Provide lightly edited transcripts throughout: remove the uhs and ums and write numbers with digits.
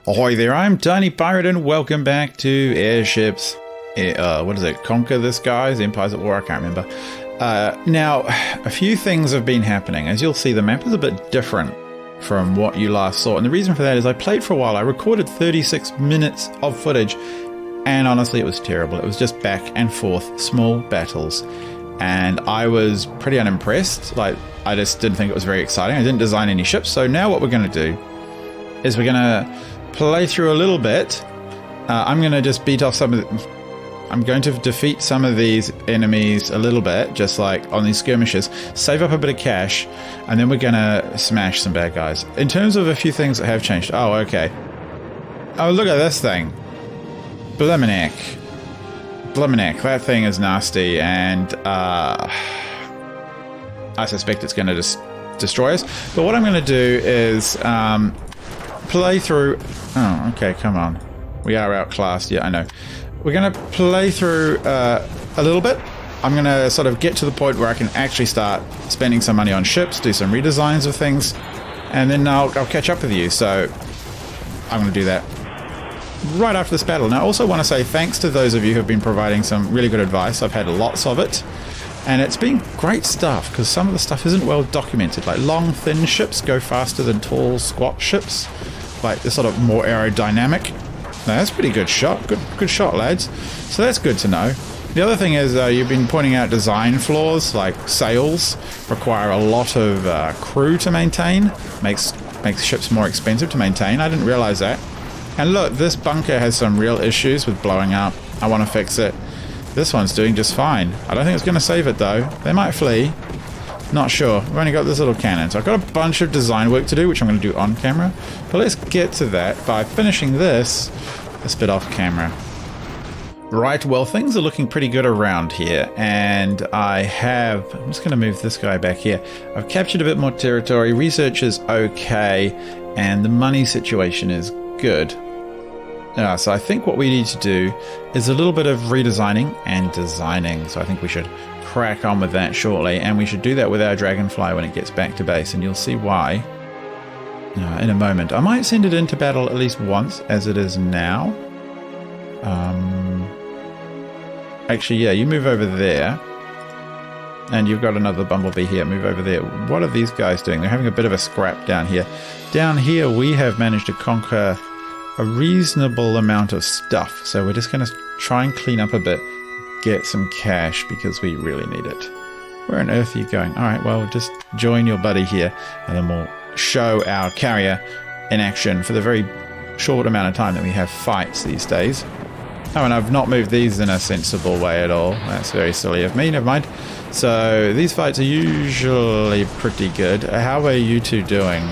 Ahoy there, I'm TinyPirate and welcome back to Airships. What is it? Conquer the Skies? Empires at War? I can't remember. Now, a few things have been happening. As you'll see, the map is a bit different from what you last saw. And the reason for that is I played for a while. I recorded 36 minutes of footage. And honestly, it was terrible. It was just back and forth, small battles. And I was pretty unimpressed. Like, I just didn't think it was very exciting. I didn't design any ships. So now what we're going to do is we're going to play through a little bit. I'm going to just beat off some of the... I'm going to defeat some of these enemies a little bit, just like on these skirmishes, save up a bit of cash, and then we're going to smash some bad guys. In terms of a few things that have changed. Oh, okay. Oh, look at this thing. Blimminack. Blimminack. That thing is nasty, and I suspect it's going to just destroy us. But what I'm going to do is play through... Oh, okay, come on. We are outclassed. Yeah, I know. We're going to play through a little bit. I'm going to sort of get to the point where I can actually start spending some money on ships, do some redesigns of things, and then I'll catch up with you. So I'm going to do that right after this battle. Now, I also want to say thanks to those of you who have been providing some really good advice. I've had lots of it, and it's been great stuff because some of the stuff isn't well documented. Like long, thin ships go faster than tall, squat ships. Like they're sort of more aerodynamic. No, that's a pretty good shot. Good shot, lads. So that's good to know. The other thing is you've been pointing out design flaws, like sails require a lot of crew to maintain. Makes ships more expensive to maintain. I didn't realize that. And look, this bunker has some real issues with blowing up. I want to fix it. This one's doing just fine. I don't think it's going to save it, though. They might flee. Not sure. We've only got this little cannon. So I've got a bunch of design work to do, which I'm going to do on camera. But let's get to that by finishing this bit off camera. Right, well, things are looking pretty good around here. And I'm just going to move this guy back here. I've captured a bit more territory. Research is okay. And the money situation is good. So I think what we need to do is a little bit of redesigning and designing. So I think we should crack on with that shortly, and we should do that with our Dragonfly when it gets back to base, and you'll see why in a moment. I might send it into battle at least once as it is now. Actually, yeah, you move over there, and you've got another Bumblebee here. Move over there. What are these guys doing? They're having a bit of a scrap down here. Down here we have managed to conquer a reasonable amount of stuff, so we're just going to try and clean up a bit, get some cash because we really need it. Where on earth are you going? Alright, well, just join your buddy here and then we'll show our carrier in action for the very short amount of time that we have fights these days. Oh, and I've not moved these in a sensible way at all. That's very silly of me, never mind. So these fights are usually pretty good. How are you two doing?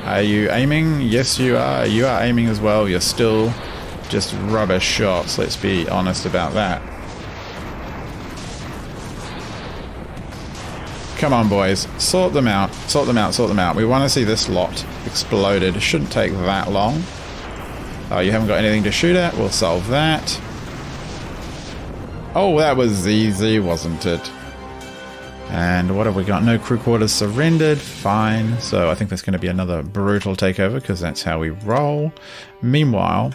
Are you aiming? Yes, you are. You are aiming as well. You're still just rubbish shots. Let's be honest about that. Come on, boys. Sort them out. Sort them out. Sort them out. We want to see this lot exploded. It shouldn't take that long. Oh, you haven't got anything to shoot at? We'll solve that. Oh, that was easy, wasn't it? And what have we got? No crew quarters surrendered. Fine. So I think that's going to be another brutal takeover because that's how we roll. Meanwhile,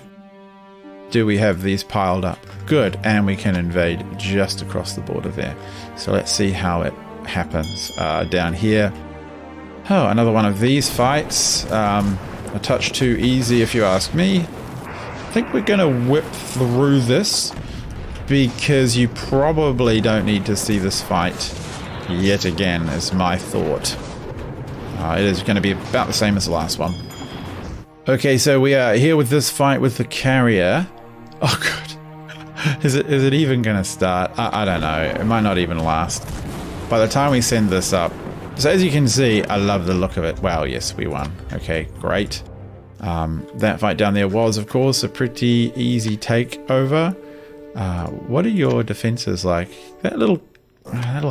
do we have these piled up? Good. And we can invade just across the border there. So let's see how it happens. Down here. Oh, another one of these fights. A touch too easy if you ask me. I think we're going to whip through this because you probably don't need to see this fight yet again, is my thought. It is going to be about the same as the last one. Okay, so we are here with this fight with the carrier. Oh, God. Is it even going to start? I don't know. It might not even last. By the time we send this up. So as you can see, I love the look of it. Wow, yes, we won. Okay, great. That fight down there was, of course, a pretty easy takeover. What are your defenses like? That little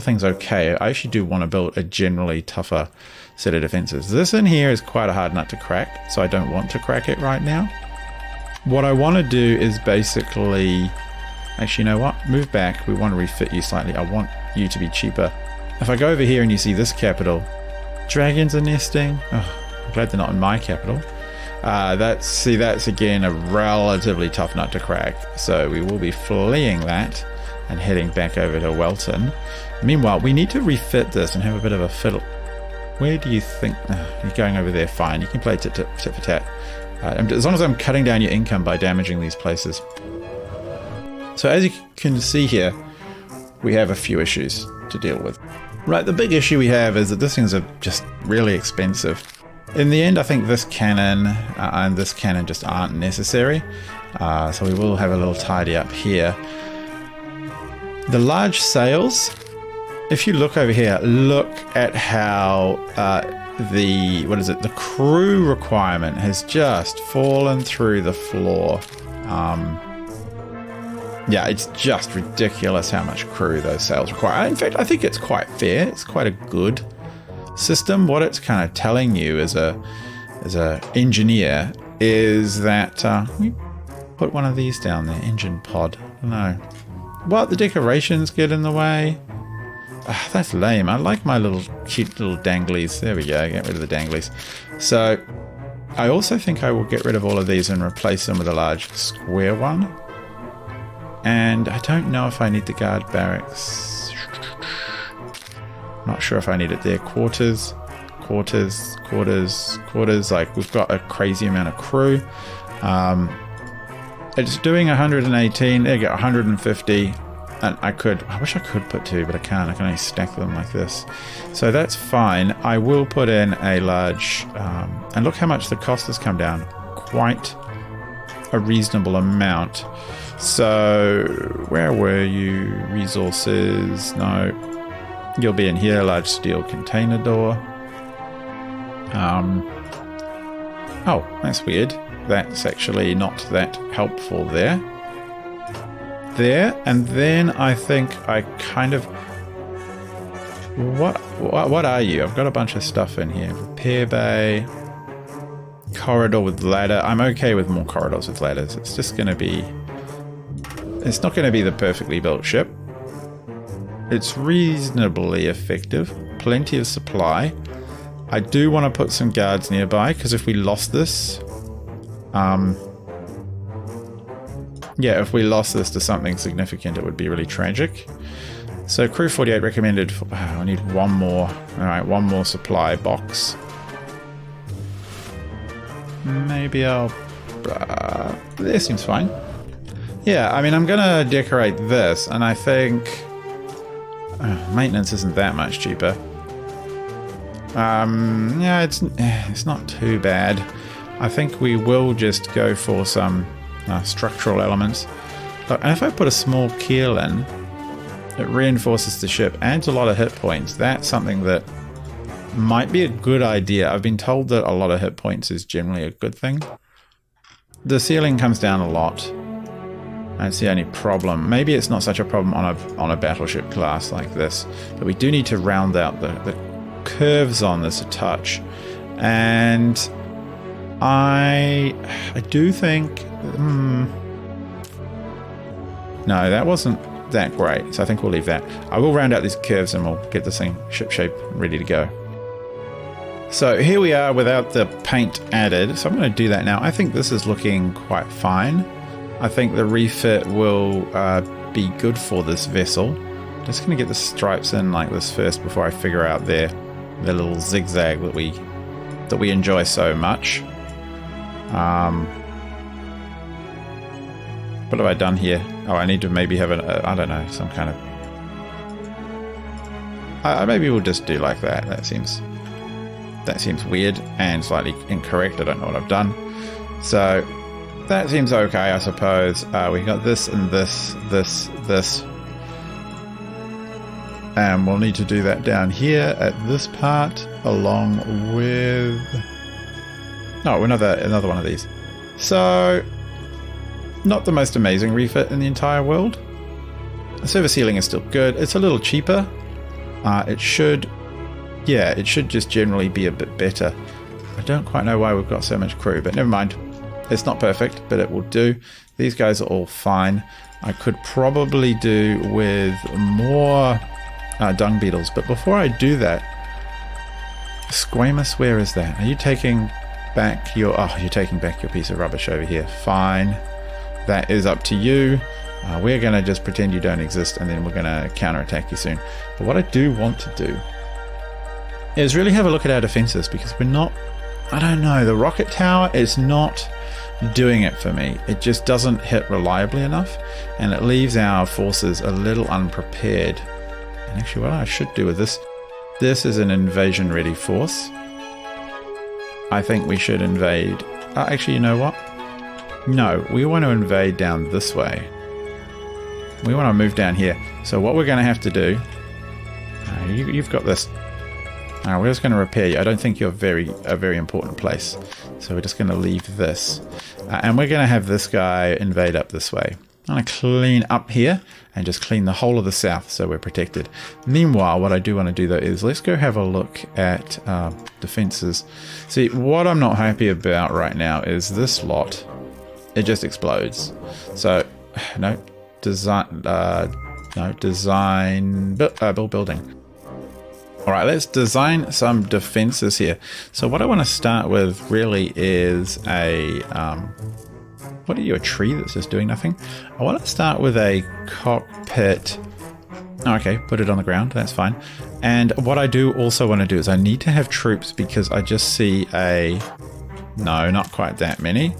thing's okay. I actually do want to build a generally tougher set of defenses. This in here is quite a hard nut to crack, so I don't want to crack it right now. What I want to do is basically... Actually, you know what? Move back. We want to refit you slightly. I want you to be cheaper. If I go over here and you see this capital, dragons are nesting. Oh, glad they're not in my capital. That's again a relatively tough nut to crack. So we will be fleeing that and heading back over to Wellington. Meanwhile, we need to refit this and have a bit of a fiddle. Where do you think... you're going over there, fine. You can play tit for tat. As long as I'm cutting down your income by damaging these places. So as you can see here, we have a few issues to deal with. Right, the big issue we have is that these things are just really expensive. In the end, I think this cannon and this cannon just aren't necessary. So we will have a little tidy up here. The large sails, if you look over here, look at how the crew requirement has just fallen through the floor. Yeah, it's just ridiculous how much crew those sails require. In fact, I think it's quite fair. It's quite a good system. What it's kind of telling you as a engineer is that we put one of these down there, engine pod. I don't know. What, the decorations get in the way? That's lame. I like my little cute little danglies. There we go. Get rid of the danglies. So I also think I will get rid of all of these and replace them with a large square one. And I don't know if I need the guard barracks. Not sure if I need it there. Quarters. Like, we've got a crazy amount of crew. It's doing 118. There you go, 150. And I wish I could put 2, but I can't. I can only stack them like this. So that's fine. I will put in a large... and look how much the cost has come down. Quite a reasonable amount. So, where were you? Resources. No. You'll be in here. Large steel container door. Oh, that's weird. That's actually not that helpful there. And then I think I kind of... What are you? I've got a bunch of stuff in here. Repair bay. Corridor with ladder. I'm okay with more corridors with ladders. It's just going to be... It's not going to be the perfectly built ship. It's reasonably effective. Plenty of supply. I do want to put some guards nearby, because if we lost this... yeah, if we lost this to something significant, it would be really tragic. So crew 48 recommended... I need one more. Alright, one more supply box. Maybe I'll... this seems fine. Yeah, I mean, I'm going to decorate this, and I think... maintenance isn't that much cheaper. Yeah, it's not too bad. I think we will just go for some structural elements. Look, and if I put a small keel in, it reinforces the ship, adds a lot of hit points. That's something that might be a good idea. I've been told that a lot of hit points is generally a good thing. The ceiling comes down a lot. That's the only problem. Maybe it's not such a problem on a battleship class like this, but we do need to round out the curves on this a touch. And I do think... no, that wasn't that great, so I think we'll leave that. I will round out these curves and we'll get this thing ship-shape ready to go. So here we are without the paint added, so I'm going to do that now. I think this is looking quite fine. I think the refit will be good for this vessel. Just going to get the stripes in like this first before I figure out their little zigzag that we enjoy so much. What have I done here? Oh, I need to maybe have I don't know, some kind of... maybe we'll just do like that. That seems weird and slightly incorrect. I don't know what I've done. So... that seems okay, I suppose. We got this and this. And we'll need to do that down here at this part, along with... oh, another one of these. So, not the most amazing refit in the entire world. The service ceiling is still good. It's a little cheaper. It should just generally be a bit better. I don't quite know why we've got so much crew, but never mind. It's not perfect, but it will do. These guys are all fine. I could probably do with more dung beetles, but before I do that, Squamous, where is that? Are you taking back your... Oh, you're taking back your piece of rubbish over here. Fine. That is up to you. We're going to just pretend you don't exist, and then we're going to counterattack you soon. But what I do want to do is really have a look at our defenses, because we're not... I don't know. The rocket tower is not doing it for me. It just doesn't hit reliably enough, and it leaves our forces a little unprepared. And actually, what I should do with this... This is an invasion-ready force. I think we should invade... actually, you know what? No, we want to invade down this way. We want to move down here. So what we're going to have to do... you've got this. We're just going to repair you. I don't think you're a very important place. So we're just going to leave this. And we're going to have this guy invade up this way. I'm going to clean up here and just clean the whole of the south so we're protected. Meanwhile, what I do want to do though is let's go have a look at defenses. See, what I'm not happy about right now is this lot. It just explodes. So, no, build building. All right, let's design some defenses here. So what I want to start with really is a, what are you, a tree that's just doing nothing? I want to start with a cockpit. Okay, put it on the ground, that's fine. And what I do also want to do is I need to have troops, because I just see no, not quite that many.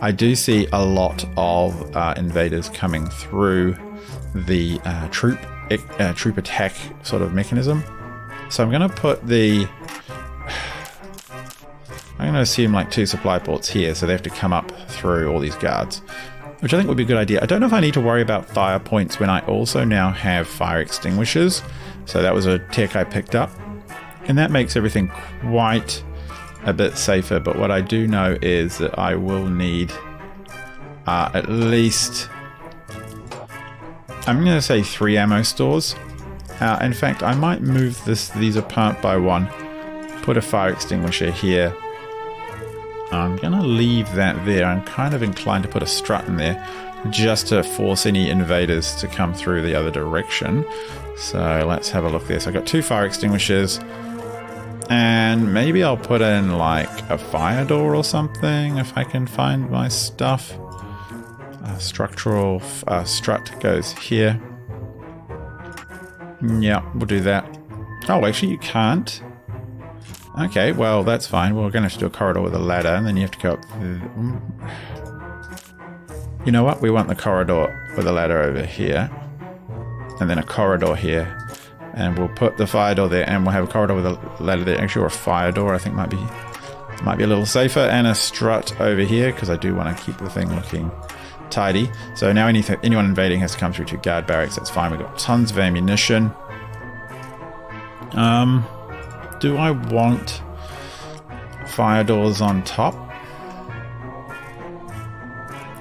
I do see a lot of invaders coming through the troop attack sort of mechanism. So I'm going to put I'm going to assume like 2 supply ports here, so they have to come up through all these guards, which I think would be a good idea. I don't know if I need to worry about fire points when I also now have fire extinguishers. So that was a tech I picked up, and that makes everything quite a bit safer. But what I do know is that I will need at least, I'm going to say 3 ammo stores. In fact, I might move these apart by 1, put a fire extinguisher here. I'm going to leave that there. I'm kind of inclined to put a strut in there just to force any invaders to come through the other direction. So let's have a look there. So I've got 2 fire extinguishers, and maybe I'll put in like a fire door or something if I can find my stuff. Structural strut goes here. Yeah, we'll do that. Oh, actually you can't. Okay, well that's fine. We're going to have to do a corridor with a ladder, and then you have to go up. You know what? We want the corridor with a ladder over here, and then a corridor here, and we'll put the fire door there, and we'll have a corridor with a ladder there. Actually, or a fire door, I think might be a little safer, and a strut over here, because I do want to keep the thing looking tidy. So now anyone invading has to come through 2 guard barracks. That's fine. We've got tons of ammunition. Do I want fire doors on top?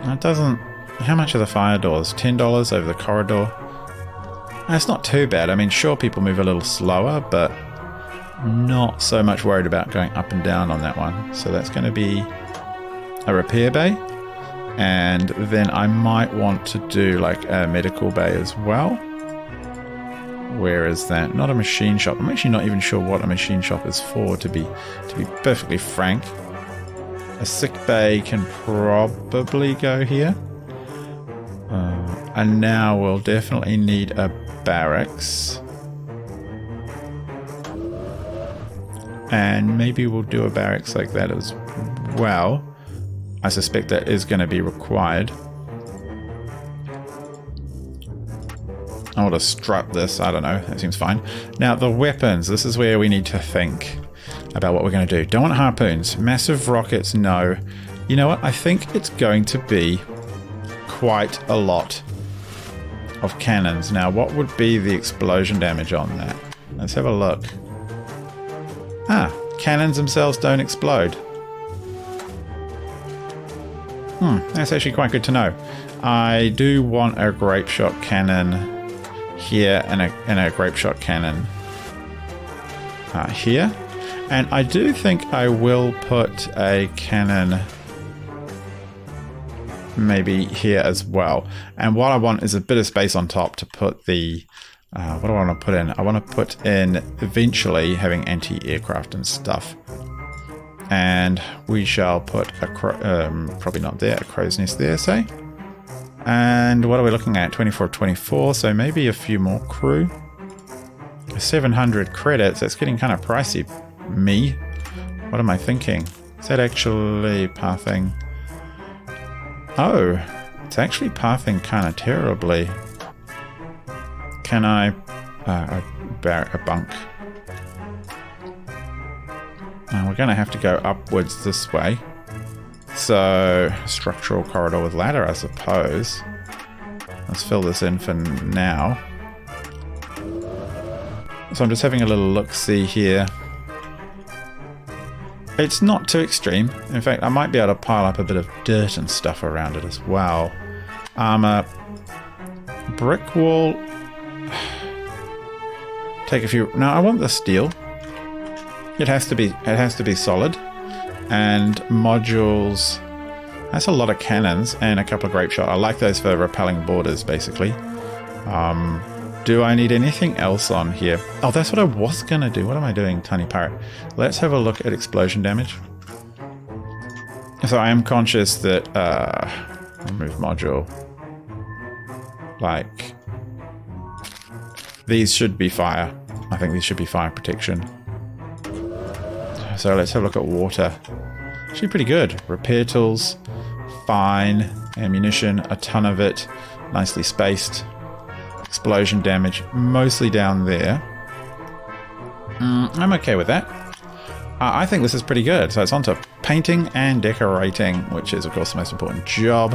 It doesn't... How much are the fire doors? $10 over the corridor? That's not too bad. I mean, sure, people move a little slower, but not so much worried about going up and down on that one. So that's going to be a repair bay. And then I might want to do like a medical bay as well. Where is that? Not a machine shop. I'm actually not even sure what a machine shop is for, to be perfectly frank. A sick bay can probably go here. And now we'll definitely need a barracks. And maybe we'll do a barracks like that as well. I suspect that is going to be required. I want to strut this. I don't know. That seems fine. Now, the weapons. This is where we need to think about what we're going to do. Don't want harpoons. Massive rockets, no. You know what? I think it's going to be quite a lot of cannons. Now, what would be the explosion damage on that? Let's have a look. Cannons themselves don't explode. That's actually quite good to know. I do want a grape shot cannon here and a grape shot cannon here. And I do think I will put a cannon maybe here as well. And what I want is a bit of space on top to put the What do I want to put in? I want to put in eventually having anti-aircraft and stuff. And we shall put a probably not there, a crow's nest there, say. And what are we looking at? 24 of 24, so maybe a few more crew. 700 credits, that's getting kind of pricey. Me? What am I thinking? Is that actually pathing? Oh, it's actually pathing kind of terribly. Can I... a bunk. We're going to have to go upwards this way. So, structural corridor with ladder, I suppose. Let's fill this in for now. So I'm just having a little look-see here. It's not too extreme. In fact, I might be able to pile up a bit of dirt and stuff around it as well. Armor. Brick wall. Take a few... No, I want the steel. It has to be solid. And modules. That's a lot of cannons and a couple of grape shot. I like those for repelling borders, basically. Do I need anything else on here? Oh, that's what I was going to do. What am I doing, TinyPirate? Let's have a look at explosion damage. So I am conscious that... remove module. Like... These should be fire. I think these should be fire protection. So let's have a look at water. Actually pretty good. Repair tools. Fine. Ammunition. A ton of it. Nicely spaced. Explosion damage, mostly down there. I'm okay with that. I think this is pretty good. So it's on to painting and decorating, which is, of course, the most important job.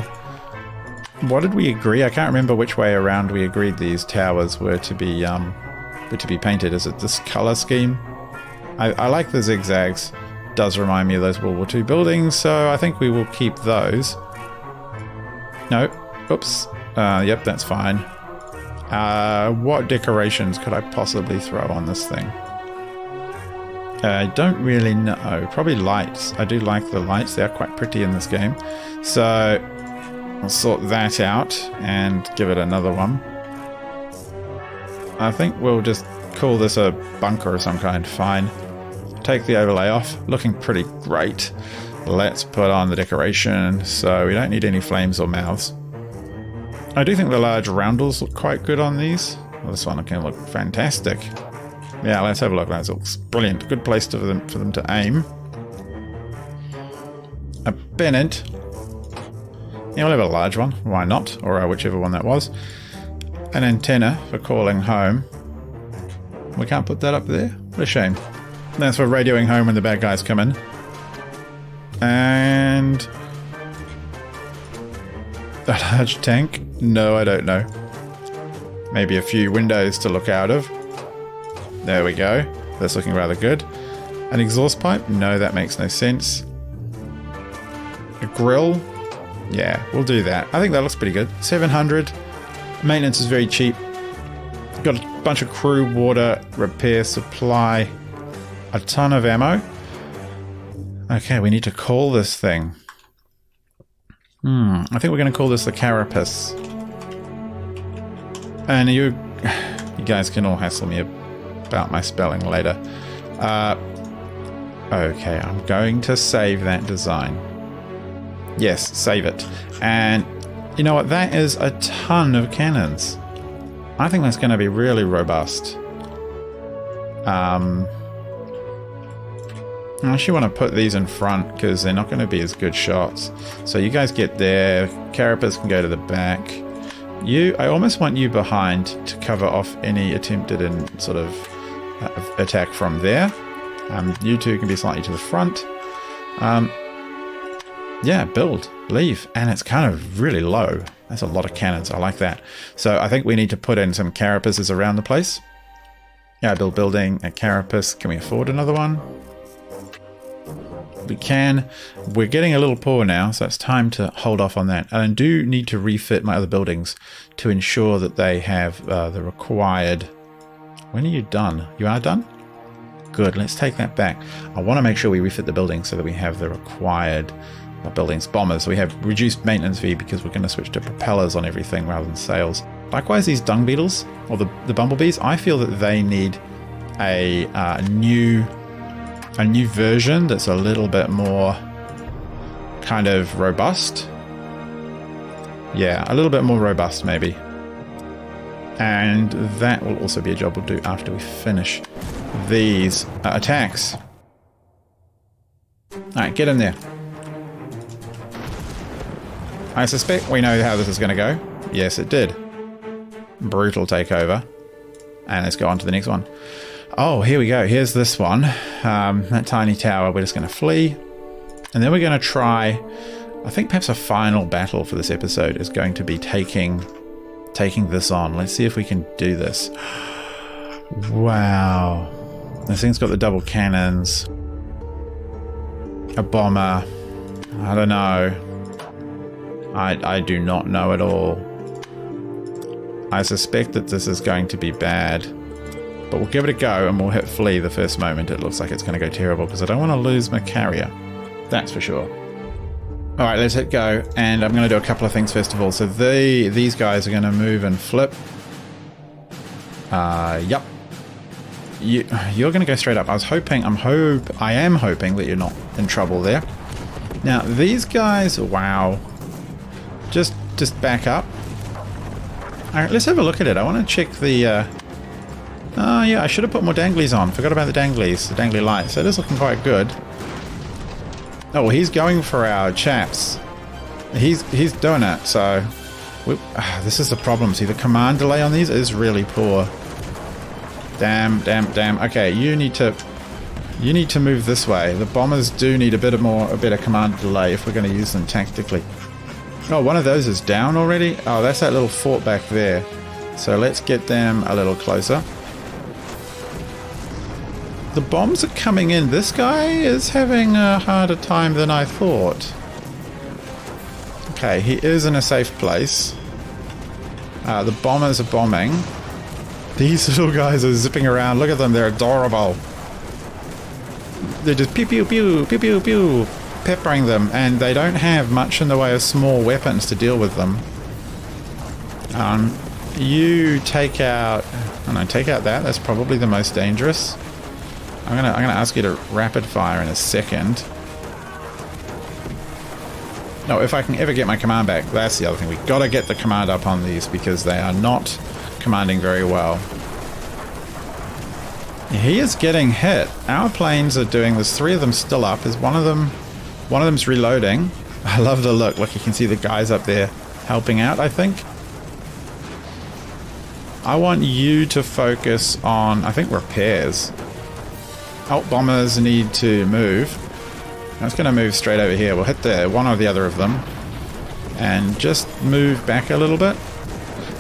What did we agree? I can't remember which way around we agreed these towers were to be painted. Is it this color scheme? I like the zigzags. Does remind me of those World War II buildings, so I think we will keep those. No. Oops. Yep, that's fine. What decorations could I possibly throw on this thing? I don't really know. Probably lights. I do like the lights. They're quite pretty in this game. So I'll sort that out and give it another one. I think we'll just call this a bunker of some kind. Fine. Take the overlay off. Looking pretty great. Let's put on the decoration. So we don't need any flames or mouths. I do think the large roundels look quite good on these. Well, this one can look fantastic. Yeah, let's have a look. That looks brilliant. Good place for them to aim. A pennant. Yeah, we'll have a large one. Why not? Or whichever one that was. An antenna for calling home. We can't put that up there. What a shame. That's for radioing home when the bad guys come in. And... a large tank? No, I don't know. Maybe a few windows to look out of. There we go. That's looking rather good. An exhaust pipe? No, that makes no sense. A grill? Yeah, we'll do that. I think that looks pretty good. 700. Maintenance is very cheap. Got a bunch of crew, water, repair, supply. A ton of ammo. Okay, we need to call this thing. I think we're going to call this the Carapace. And you guys can all hassle me about my spelling later. Okay, I'm going to save that design. Yes, save it. And you know what? That is a ton of cannons. I think that's going to be really robust. I actually want to put these in front because they're not going to be as good shots. So you guys get there. Carapace can go to the back. I almost want you behind to cover off any attempted sort of attack from there. You two can be slightly to the front. Yeah, build, leave. And it's kind of really low. That's a lot of cannons. I like that. So I think we need to put in some carapaces around the place. Yeah, building a carapace. Can we afford another one? We can. We're getting a little poor now, so it's time to hold off on that. And I do need to refit my other buildings to ensure that they have the required... When are you done? You are done? Good, let's take that back. I want to make sure we refit the buildings so that we have the required buildings. Bombers. We have reduced maintenance fee because we're going to switch to propellers on everything rather than sails. Likewise, these dung beetles, or the bumblebees, I feel that they need a new version that's a little bit more kind of robust. Yeah, a little bit more robust maybe. And that will also be a job we'll do after we finish these attacks. Alright, get in there. I suspect we know how this is going to go. Yes, it did. Brutal takeover. And let's go on to the next one. Oh, here we go. Here's this one. That tiny tower. We're just going to flee. And then we're going to try... I think perhaps a final battle for this episode is going to be taking this on. Let's see if we can do this. Wow. This thing's got the double cannons. A bomber. I don't know. I do not know at all. I suspect that this is going to be bad. But we'll give it a go and we'll hit flee the first moment it looks like it's going to go terrible, because I don't want to lose my carrier. That's for sure. Alright, let's hit go, and I'm going to do a couple of things first of all. So these guys are going to move and flip. Yep. You're going to go straight up. I am hoping that you're not in trouble there. Now, these guys, wow. Just back up. Alright, let's have a look at it. I want to check the... Oh, yeah, I should have put more danglies on. Forgot about the danglies, the dangly lights. So it is looking quite good. Oh, well, he's going for our chaps. He's doing it, so... this is the problem. See, the command delay on these is really poor. Damn. Okay, you need to move this way. The bombers do need a better command delay if we're going to use them tactically. Oh, one of those is down already? Oh, that's that little fort back there. So let's get them a little closer. The bombs are coming in. This guy is having a harder time than I thought. Okay, he is in a safe place. The bombers are bombing. These little guys are zipping around. Look at them, they're adorable. They're just pew pew pew, pew pew pew, peppering them, and they don't have much in the way of small weapons to deal with them. You take out... I don't know, take out that. That's probably the most dangerous. I'm gonna ask you to rapid fire in a second. No, if I can ever get my command back, that's the other thing. We've got to get the command up on these because they are not commanding very well. He is getting hit. Our planes are doing... There's 3 of them still up. There's one of them's reloading. I love the look. Look, you can see the guys up there helping out, I think. I want you to focus on, I think, repairs. Oh, bombers need to move. I was going to move straight over here. We'll hit one or the other of them. And just move back a little bit.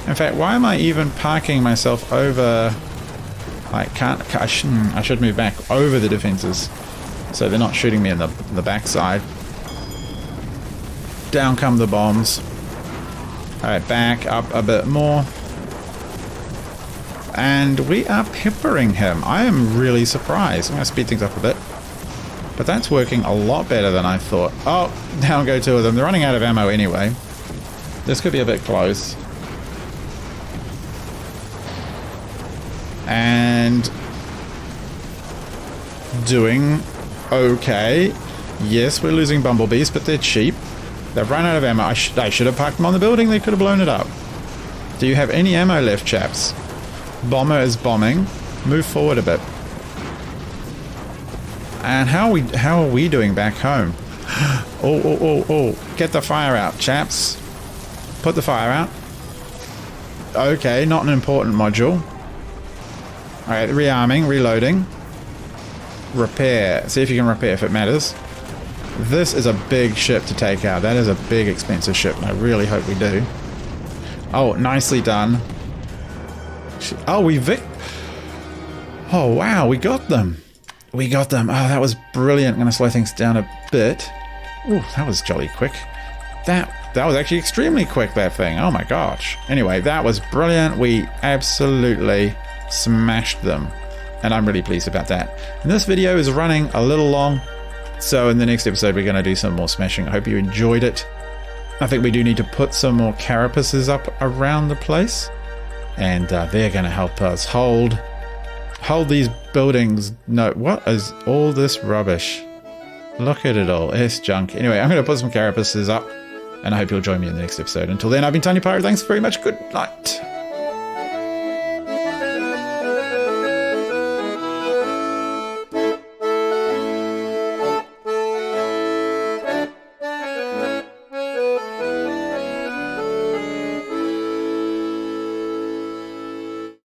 In fact, why am I even parking myself over... I should move back over the defenses. So they're not shooting me in the backside. Down come the bombs. Alright, back up a bit more. And we are peppering him. I am really surprised. I'm going to speed things up a bit. But that's working a lot better than I thought. Oh, down go 2 of them. They're running out of ammo anyway. This could be a bit close. And... doing okay. Yes, we're losing bumblebees, but they're cheap. They've run out of ammo. I should have parked them on the building. They could have blown it up. Do you have any ammo left, chaps? Bomber is bombing. Move forward a bit. And how are we doing back home? Oh. Get the fire out, chaps. Put the fire out. Okay, not an important module. Alright, rearming, reloading. Repair. See if you can repair if it matters. This is a big ship to take out. That is a big, expensive ship, and I really hope we do. Oh, nicely done. Oh, oh, wow, we got them. We got them. Oh, that was brilliant. I'm going to slow things down a bit. Oh, that was jolly quick. That was actually extremely quick, that thing. Oh my gosh. Anyway, that was brilliant. We absolutely smashed them. And I'm really pleased about that. And this video is running a little long. So in the next episode, we're going to do some more smashing. I hope you enjoyed it. I think we do need to put some more carapaces up around the place. and they're going to help us hold these buildings. No, what is all this rubbish? Look at it all. It's junk. Anyway, I'm going to put some carapaces up, and I hope you'll join me in the next episode. Until then, I've been TinyPirate. Thanks very much. Good night.